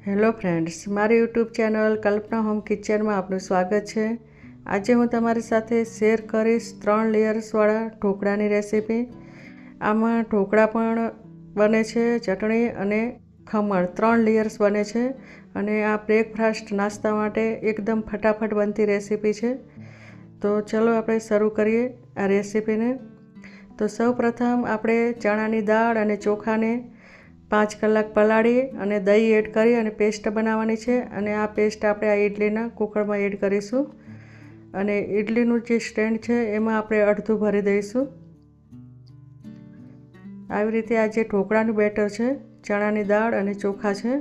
Hello friends, મારી YouTube channel કલ્પના home કિચનમાં આપનું સ્વાગત છે। આજે હું તમારી સાથે શેર કરીશ 3 લેયર્સવાળા ઢોકળાની રેસીપી। આમાં ઢોકળા પણ બને છે, ચટણી અને ખમણ 3 લેયર્સ બને છે અને આ બ્રેકફાસ્ટ નાસ્તા માટે એકદમ ફટાફટ બનતી રેસીપી છે। તો ચલો આપણે શરૂ કરીએ આ રેસીપીને। તો સૌપ્રથમ આપણે ચણાની દાળ અને ચોખાને 5 કલાક પલાળી અને દહીં એડ કરી અને પેસ્ટ બનાવવાની છે અને આ પેસ્ટ આપણે આ ઇડલીના કુકરમાં એડ કરીશું અને ઇડલીનું જે સ્ટેન્ડ છે એમાં આપણે અડધું ભરી દઈશું। આવી રીતે આ જે ઢોકળાનું બેટર છે, ચણાની દાળ અને ચોખા છે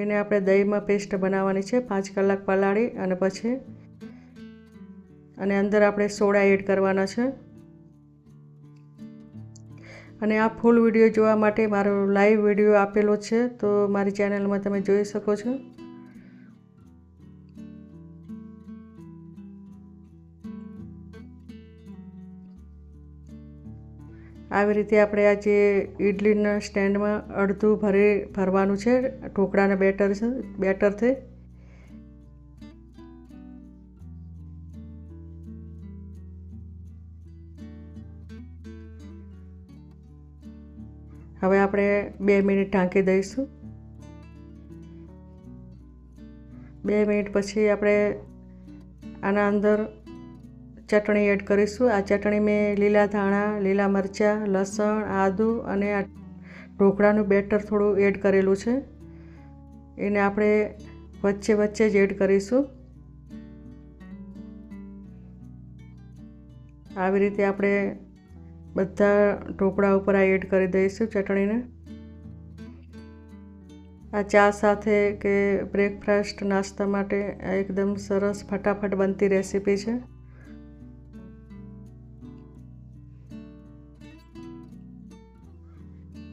એને આપણે દહીંમાં પેસ્ટ બનાવવાની છે 5 કલાક પલાળી અને પછી અને અંદર આપણે સોડા એડ કરવાના છે। અને આ ફૂલ વિડીયો જોવા માટે મારો લાઈવ વિડીયો આપેલો છે, તો મારી ચેનલમાં તમે જોઈ શકો છો। આવી રીતે આપણે આ જે ઇડલીના સ્ટેન્ડમાં અડધું ભરવાનું છે ઢોકળાના બેટરથી। હવે આપણે 2 મિનિટ ઢાંકી દઈશું। 2 મિનિટ પછી આપણે આના અંદર ચટણી એડ કરીશું। આ ચટણી મેં લીલા ધાણા, લીલા મરચાં, લસણ, આદું અને આ ઢોકળાનું બેટર થોડું એડ કરેલું છે, એને આપણે વચ્ચે જ એડ કરીશું। આવી રીતે આપણે બધા ઢોકળા ઉપર આ એડ કરી દઈશું ચટણીને। આ ચા સાથે કે બ્રેકફાસ્ટ નાસ્તા માટે આ એકદમ સરસ ફટાફટ બનતી રેસીપી છે।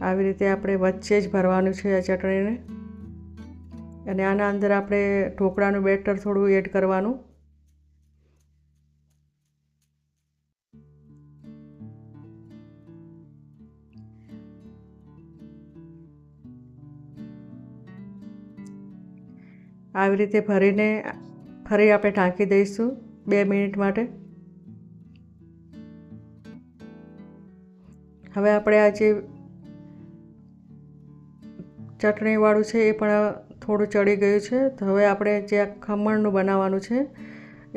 આવી રીતે આપણે વચ્ચે જ ભરવાનું છે આ ચટણીને અને આના અંદર આપણે ઢોકળાનું બેટર થોડું એડ કરવાનું। આવી રીતે ભરીને ફરી આપણે ઢાંકી દઈશું 2 મિનિટ માટે। હવે આપણે આ જે ચટણીવાળું છે એ પણ થોડું ચડી ગયું છે, તો હવે આપણે જે આ ખમણનું બનાવવાનું છે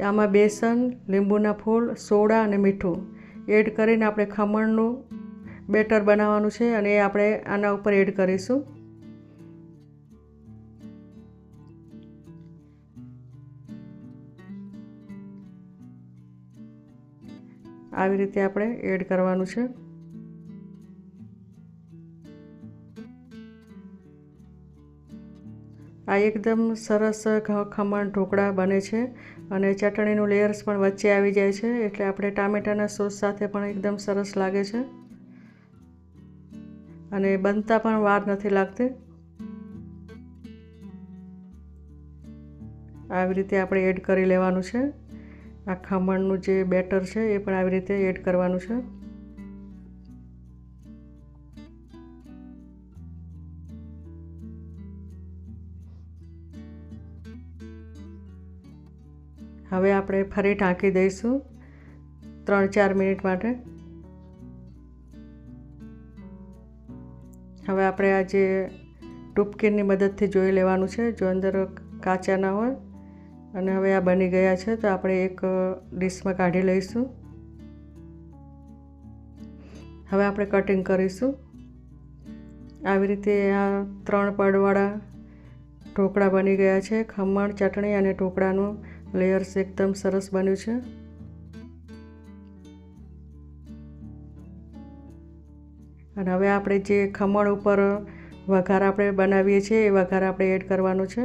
આમાં બેસન, લીંબુના ફૂલ, સોડા અને મીઠું એડ કરીને આપણે ખમણનું બેટર બનાવવાનું છે અને એ આપણે આના ઉપર એડ કરીશું। આવી રીતે આપણે એડ કરવાનું છે। આ એકદમ સરસ ખમણ ઢોકળા બને છે અને ચટણીનું લેયર્સ પણ વચ્ચે આવી જાય છે, એટલે આપણે ટામેટાના સોસ સાથે પણ એકદમ સરસ લાગે છે અને બનતા પણ વાર નથી લાગતી। આવી રીતે આપણે એડ કરી લેવાનું છે। આ ખમણનું જે બેટર છે એ પણ આવી રીતે એડ કરવાનું છે। હવે આપણે ફરી ઢાંકી દઈશું 3-4 મિનિટ માટે। હવે આપણે આ જે ટૂપકીની મદદથી જોઈ લેવાનું છે જો અંદર કાચા ના હોય। અને હવે આ બની ગયા છે, તો આપણે એક ડીશમાં કાઢી લઈશું। હવે આપણે કટિંગ કરીશું। આવી રીતે આ 3 પડવાળા ઢોકળા બની ગયા છે। ખમણ, ચટણી અને ઢોકળાનું લેયર્સ એકદમ સરસ બન્યું છે। અને હવે આપણે જે ખમણ ઉપર વઘાર આપણે બનાવીએ છીએ એ વઘાર આપણે એડ કરવાનો છે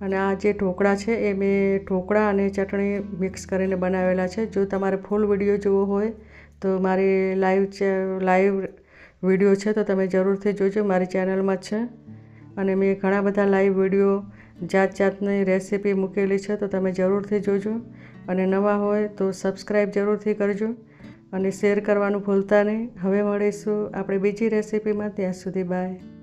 અને આ જે ઢોકળા છે એ મેં ઢોકળા અને ચટણી મિક્સ કરીને બનાવેલા છે। જો તમારે ફૂલ વિડીયો જોવો હોય તો મારી લાઈવ વિડીયો છે તો તમે જરૂરથી જોજો, મારી ચેનલમાં જ છે અને મેં ઘણા બધા લાઈવ વિડીયો જાતની રેસીપી મૂકેલી છે, તો તમે જરૂરથી જોજો અને નવા હોય તો સબસ્ક્રાઈબ જરૂરથી કરજો અને શેર કરવાનું ભૂલતા નહીં। હવે મળીશું આપણે બીજી રેસીપીમાં, ત્યાં સુધી બાય।